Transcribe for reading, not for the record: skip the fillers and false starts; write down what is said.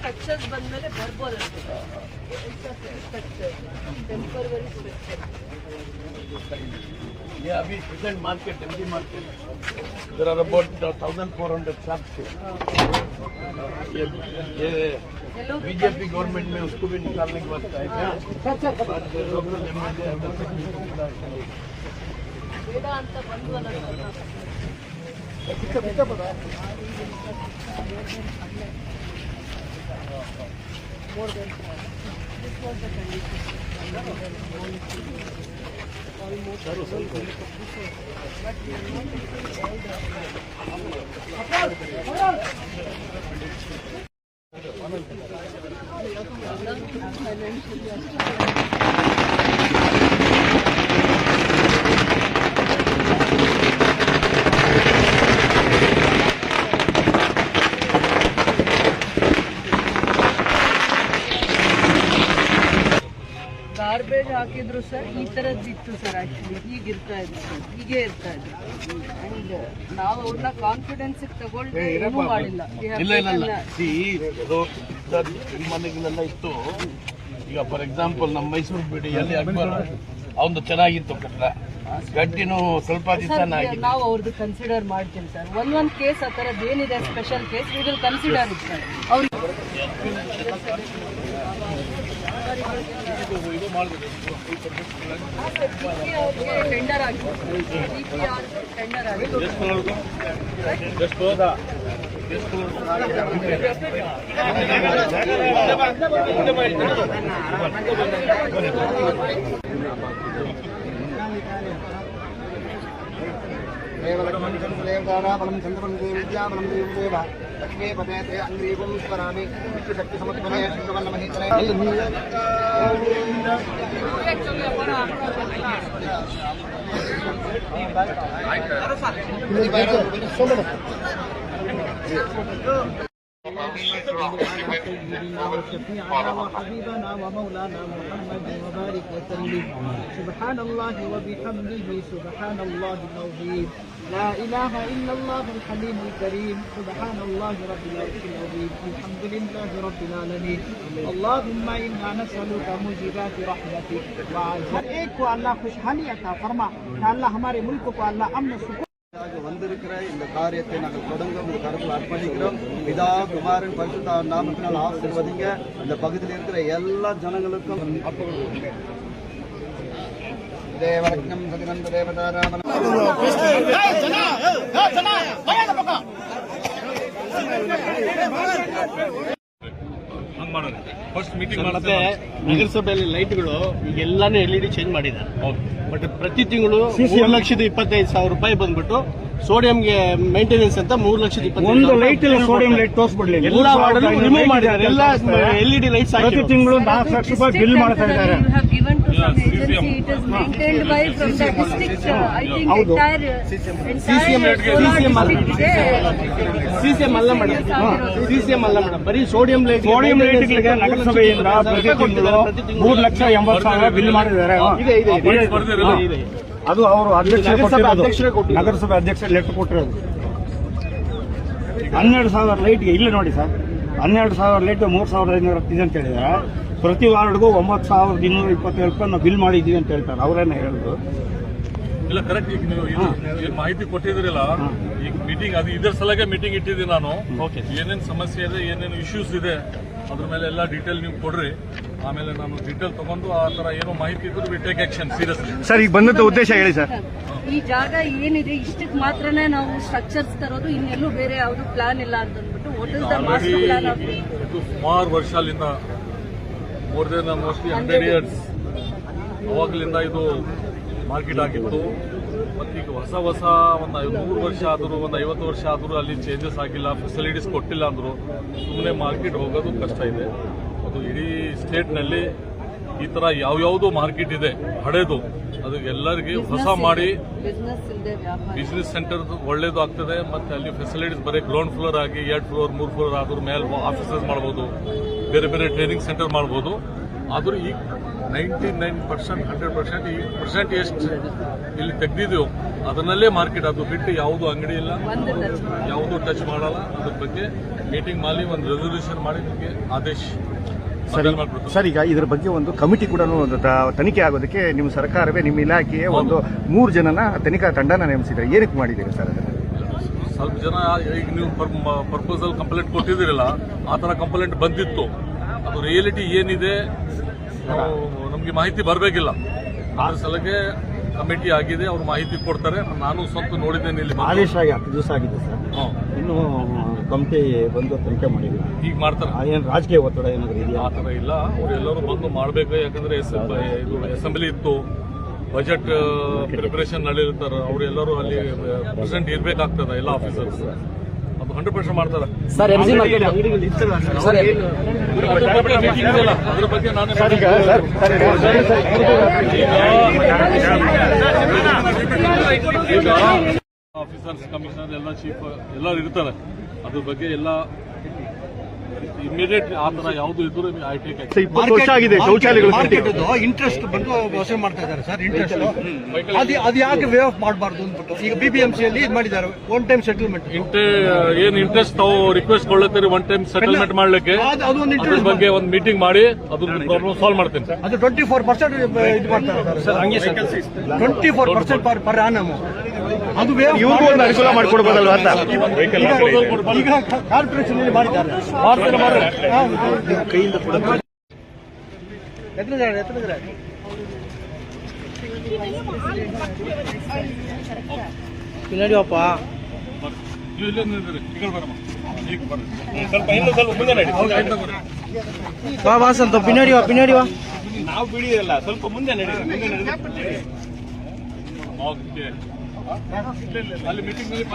Structures ಬಂದ್ಮೇಲೆ ಬರ್ಬೋದಂತೆ temporary structure ये अभी present market MD market there are about 1400 shops ये बीजेपी गवर्नमेंट में उसको भी निकालने की बात है क्या ಬೇಡ ಅಂತ ಬಂದ್ವಲ್ಲ more than this was the condition almost but we are not garbage ಹಾಕಿದ್ರು ಸರ್ ಈ ತರದ್ದಿತ್ತು ಸರ್ ಆಕ್ಚುಲಿ ಹೀಗಿರ್ತಾ ಇದೆ ಸರ್ ಹೀಗೆ ಇರ್ತಾ ಇದೆ ಅಂಡ್ ನಾವು ಅವ್ರನ್ನ ಕಾನ್ಫಿಡೆನ್ಸ್ ತಗೊಳ್ಳಿ ಏನೂ ಮಾಡಿಲ್ಲ ಮನೆಗಳೆಲ್ಲ ಇತ್ತು ಈಗ ಫಾರ್ ಎಕ್ಸಾಂಪಲ್ ನಮ್ಮ ಮೈಸೂರು ಬಿಡಿಯಲ್ಲಿ ಅಕ್ಬರ್ ಅವನು ಚೆನ್ನಾಗಿತ್ತು ಕಟ್ಟಡ ಗಟ್ಟಿನೂ ಸ್ವಲ್ಪ ದಿವಸ ನಾವು ಅವ್ರದ್ದು ಕನ್ಸಿಡರ್ ಮಾಡ್ತೀವಿ ಸರ್ ಒಂದೊಂದು ಕೇಸ್ ಆ ಥರದ್ದು ಏನಿದೆ special case we will consider it sir ಅವ್ರು ಟೆಂಡರ್ ಆಗಿದೆ ಟೆಂಡರ್ ಆಗಿದೆ देवलक्ष्मणं चन्द्रं विद्यावनं देव लक्ष्मी पतेते अङ्ग्रीवं स्मरामि विष्णुशक्ति समर्पणे शुक्रवन्नमहितने وحبيبنا ومولانا محمد وبارك وسلم سبحان الله وبحمده سبحان الله العظيم لا إله إلا الله الحليم الكريم سبحان الله رب العرش العظيم الحمد لله رب العالمين اللهم إنا نسألك موجبات رحمتك وعزائك को अल्लाह खुशहाली अता फरमा अल्लाह हमारे मुल्क को अल्लाह अमन सुकून வந்திருக்கிற இந்த காரியத்தை நாங்கள் தொடங்க உங்கள் கருத்தில் அர்ப்பணிக்கிறோம் பிதா குமாரன் பரிசுத்த நாமத்தினால் ஆசீர்வதிங்க இந்த பகுதியில் இருக்கிற எல்லா ஜனங்களுக்கும் தேவரக்னம் சதிநந்த தேவதாராமன் ಫಸ್ಟ್ ಮೀಟಿಂಗ್ ಮತ್ತೆ ನಗರಸಭೆಯಲ್ಲಿ ಲೈಟ್ಗಳು ಈಗೆಲ್ಲಾನು LED ಚೇಂಜ್ ಮಾಡಿದ್ದಾರೆ ಬಟ್ ಪ್ರತಿ ತಿಂಗಳು 3,25,000 ರೂಪಾಯಿ ಬಂದ್ಬಿಟ್ಟು ಸೋಡಿಯಂಗೆ ಮೇಂಟೆನೆನ್ಸ್ ಅಂತ 3,25,000 ಒಂದು ಲೈಟ್ ಇಲ್ಲ ಸೋಡಿಯಂ ಲೈಟ್ ತೋರಿಸ್ಬಿಡ್ಲಿಲ್ಲ ಎಲ್ಲ ವಾರ್ಡ್ ರಿಮೂವ್ ಮಾಡಿದ್ದಾರೆ ಎಲ್ಲ LED ಲೈಟ್ಸ್ ಪ್ರತಿ ತಿಂಗಳು 4 ಲಕ್ಷ ರೂಪಾಯಿ ಬಿಲ್ ಮಾಡ್ತಾ ಇದ್ದಾರೆ ಸಿಸಿಎಂ ಅಲ್ಲ ಮೇಡಮ್ ಬರೀ ಸೋಡಿಯಂ ಲೈಟ್ಗಳಿಗೆ ನಗರಸಭೆಯಿಂದ ಪ್ರತಿ ತಿಂಗಳು 3,80,000 ಬಿಲ್ ಮಾಡಿದ್ದಾರೆ ಅದು ಅವರು ಅಧ್ಯಕ್ಷರೇ ನಗರಸಭೆ ಅಧ್ಯಕ್ಷರು ಲೆಟರ್ ಕೊಟ್ಟಿರೋದು 12,000 ಲೈಟ್ಗೆ ಇಲ್ಲ ನೋಡಿ ಸರ್ 12,000 ಲೈಟ್ 3,500 ಇದೆ ಅಂತ ಹೇಳಿದ್ದಾರೆ ಪ್ರತಿ ವಾರ್ಡ್ಗೂ 9,227 ರೂಪಾಯಿ ನಾವು ಬಿಲ್ ಮಾಡಿದ್ದೀವಿ ಅಂತ ಹೇಳ್ತಾರೆ ಅವರೇನೆ ಹೇಳಿದ್ರು ಇಲ್ಲ ಕರೆಕ್ಟ್ ಈಗ ನೀವು ಏನ್ ಮಾಹಿತಿ ಕೊಟ್ಟಿದ್ರಲ್ಲ ಈಗ ಮೀಟಿಂಗ್ ಅದು ಇದರ ಸಲಗೆ ಮೀಟಿಂಗ್ ಇಟ್ಟಿದ್ದೀನಿ ನಾನು ಏನೇನು ಸಮಸ್ಯೆ ಇದೆ ಏನೇನು ಇಶ್ಯೂಸ್ ಇದೆ ಅದ್ರ ಮೇಲೆ ಎಲ್ಲ ಡೀಟೇಲ್ ನೀವು ಕೊಡ್ರಿ ಆಮೇಲೆ ನಾನು ಡೀಟೇಲ್ ತಗೊಂಡು ಆ ತರ ಏನೋ ಮಾಹಿತಿ ಇದ್ರು we take action seriously sir ಈಗ ಬಂದಂತ ಉದ್ದೇಶ ಹೇಳಿ ಸರ್ ಈ ಜಾಗ ಏನಿದೆ ಇಷ್ಟಕ್ಕೆ ಮಾತ್ರನೇ ನಾವು ಸ್ಟ್ರಕ್ಚರ್ಸ್ ತರೋದು ಇನ್ನೆಲ್ಲೂ ಬೇರೆ ಯಾವುದು ಪ್ಲಾನ್ ಇಲ್ಲ ಅಂತ ಅಂದ್ಬಿಟ್ಟು what is the master plan of ಇದು ಸುಮಾರು ವರ್ಷದಿಂದ ಮೋರ್ ದೆನ್ ಮೋಸ್ಟ್ಲಿ 100 ಇಯರ್ಸ್ ಅವಾಗಲಿಂದ ಇದು ಮಾರ್ಕೆಟ್ ಆಗಿತ್ತು ಮತ್ತೀಗ ಹೊಸ ಒಂದು 100 ವರ್ಷ ಆದರೂ ಒಂದು 50 ವರ್ಷ ಆದರೂ ಅಲ್ಲಿ ಚೇಂಜಸ್ ಆಗಿಲ್ಲ ಫೆಸಿಲಿಟೀಸ್ ಕೊಟ್ಟಿಲ್ಲ ಅಂದ್ರು ಸುಮ್ಮನೆ ಮಾರ್ಕೆಟ್ ಹೋಗೋದು ಕಷ್ಟ ಇದೆ ಅದು ಇಡೀ ಸ್ಟೇಟ್ನಲ್ಲಿ ಈ ತರ ಯಾವ್ಯಾವುದು ಮಾರ್ಕೆಟ್ ಇದೆ ಹಳೇದು ಅದಕ್ಕೆ ಎಲ್ಲರಿಗೆ ಹೊಸ ಮಾಡಿ ಬಿಸಿನೆಸ್ ಸೆಂಟರ್ ಒಳ್ಳೇದು ಆಗ್ತದೆ ಮತ್ತೆ ಅಲ್ಲಿ ಫೆಸಿಲಿಟೀಸ್ ಬರೀ ಗ್ರೌಂಡ್ ಫ್ಲೋರ್ ಆಗಿ 2 ಫ್ಲೋರ್ 3 ಫ್ಲೋರ್ ಆದ್ರೂ ಮೇಲೆ ಆಫೀಸಸ್ ಮಾಡಬಹುದು ಬೇರೆ ಬೇರೆ ಟ್ರೈನಿಂಗ್ ಸೆಂಟರ್ ಮಾಡಬಹುದು ಆದ್ರೂ ಈಗ 99% 100% ಈ ಪರ್ಸೆಂಟ್ ಎಷ್ಟು ಇಲ್ಲಿ ತೆಗೆದಿದೆವು ಅದನ್ನಲ್ಲೇ ಮಾರ್ಕೆಟ್, ಅದು ಬಿಟ್ಟು ಯಾವುದು ಅಂಗಡಿ ಇಲ್ಲ, ಒಂದು ಟಚ್ ಮಾಡಿ ಯಾವುದು ಟಚ್ ಮಾಡಲ್ಲ. ಅದ್ರ ಬಗ್ಗೆ ಮೀಟಿಂಗ್ ಮಾಡಿ ಒಂದು ರೆಸಲ್ಯೂಷನ್ ಮಾಡಿ ನಿಮಗೆ ಆದೇಶ ಮಾಡಿಬಿಡ್ತಾರೆ. ಸರ್, ಈಗ ಇದ್ರ ಬಗ್ಗೆ ಒಂದು ಕಮಿಟಿ ಕೂಡ ಒಂದು ತನಿಖೆ ಆಗೋದಕ್ಕೆ ನಿಮ್ಮ ಸರ್ಕಾರವೇ, ನಿಮ್ಮ ಇಲಾಖೆಯೇ ಒಂದು 3 ಜನನ ತನಿಖಾ ತಂಡನ ನೇಮಿಸಿದ್ರೆ, ಏನಕ್ಕೆ ಮಾಡಿದ್ದೀರಿ ಸರ್ ಅದನ್ನು? ಸ್ವಲ್ಪ ಜನ ಈಗ ನೀವು ಪರ್ಪೋಸಲ್ ಕಂಪ್ಲೇಂಟ್ ಕೊಟ್ಟಿದ್ದೀರಲ್ಲ, ಆ ಥರ ಕಂಪ್ಲೇಂಟ್ ಬಂದಿತ್ತು. ಅದು ರಿಯಾಲಿಟಿ ಏನಿದೆ ನಮಗೆ ಮಾಹಿತಿ ಬರಬೇಕಿಲ್ಲ. ಅದ್ರ ಸಲಗೆ ಕಮಿಟಿ ಆಗಿದೆ, ಅವ್ರು ಮಾಹಿತಿ ಕೊಡ್ತಾರೆ. ನಾನು ಸ್ವಲ್ಪ ನೋಡಿದ್ದೇನೆ ಇಲ್ಲಿ ಆದೇಶ ಆಗಿ 10 ದಿವಸ ಆಗಿದೆ ಸರ್. ಇನ್ನು ಕಮಿಟಿ ಬಂದು ತನಿಖೆ ಮಾಡಿದ್ರು. ಈಗ ಮಾಡ್ತಾರೆ. ಏನು ರಾಜಕೀಯ ಒತ್ತಡ ಏನಾದರೂ ಇದೆಯಾ? ಆ ಥರ ಇಲ್ಲ, ಅವರೆಲ್ಲರೂ ಬಂದು ಮಾಡಬೇಕು. ಯಾಕಂದ್ರೆ ಇದು ಅಸೆಂಬ್ಲಿ ಇತ್ತು, ಬಜೆಟ್ ಪ್ರಿಪರೇಷನ್ ನಡೆಯುತ್ತಾರೆ. ಅವರೆಲ್ಲರೂ ಅಲ್ಲಿ ಪ್ರೆಸೆಂಟ್ ಇರಬೇಕಾಗ್ತದೆ, ಎಲ್ಲ ಆಫೀಸರ್ಸ್. ಅದು 100% ಮಾಡ್ತಾರೆ. ಸರ್, ಅದ್ರ ಬಗ್ಗೆ ನಾನು ಆಫೀಸರ್ಸ್, ಕಮಿಷನರ್, ಎಲ್ಲ ಚೀಫ್ ಎಲ್ಲರೂ ಇರ್ತಾರೆ. ಅದ್ರ ಬಗ್ಗೆ ಎಲ್ಲ ಇಮಿಡಿಯೇಟ್ ಆ ತರ ಯಾವುದು ಇದ್ರು ಐ ಟೇಕ್ 20 ವರ್ಷ ಆಗಿದೆ ಶೌಚಾಲಯಗಳು ಇಂಟ್ರೆಸ್ಟ್ ಬಂದು ವಸೂಲಿ ಮಾಡ್ತಾ ಇದ್ದಾರೆ ಸರ್. ಇಂಟ್ರೆಸ್ಟ್ ಅದು ಯಾಕೆ ವೇ ಆಫ್ ಮಾಡಬಾರ್ದು ಅಂದ್ಬಿಟ್ಟು ಈಗ BBMCಯಲ್ಲಿ ಇದು ಮಾಡಿದ್ದಾರೆ, ಒನ್ ಟೈಮ್ ಸೆಟಲ್ಮೆಂಟ್. ಏನ್ ಇಂಟ್ರೆಸ್ಟ್ ತಾವು ರಿಕ್ವೆಸ್ಟ್ ಕೊಳ್ಳುತ್ತೀರಿ ಒನ್ ಟೈಮ್ ಸೆಟಲ್ಮೆಂಟ್ ಮಾಡ್ಲಿಕ್ಕೆ, ಅದ್ರ ಬಗ್ಗೆ ಒಂದು ಮೀಟಿಂಗ್ ಮಾಡಿ ಅದ್ರ ಪ್ರಾಬ್ಲಮ್ ಸಾಲ್ವ್ ಮಾಡ್ತೀನಿ. ಅದು 24% ಇದು ಮಾಡ್ತಾರೆ ಸರ್. ಹಂಗೆ 24% ಪರ್ ಆನಮ್. ಅದು ಇವ್ರಿಗೂ ಒಂದು ಅನುಕೂಲ ಮಾಡಿಕೊಡ್ಬೋದಲ್ವಾ ಅಂತ ಈಗ ಕಾರ್ಪೊರೇಷನ್ ಮಾಡಿದ್ದಾರೆ. ಕೈಯಿಂದ ಕೂಡ ನಡಿಯಪ್ಪ. ನೀವು ಇಲ್ಲೇ ನಿಂತಿರಿ, ಈ ಕಡೆ ಬರಮ್ಮ. ಈಗ ಬರ್ರಿ. ಸ್ವಲ್ಪ ಮುಂದೆ ನಡಿ. ಬಾ ಸ್ವಲ್ಪ ಪಿನ್ನಡಿವಾ. ನಾವು ಬಿಡಿಯಲ್ಲ, ಸ್ವಲ್ಪ ಮುಂದೆ ನಡಿ. ಓಕೆ, ಅಲ್ಲಿ ಮೀಟಿಂಗ್ ನಲ್ಲಿ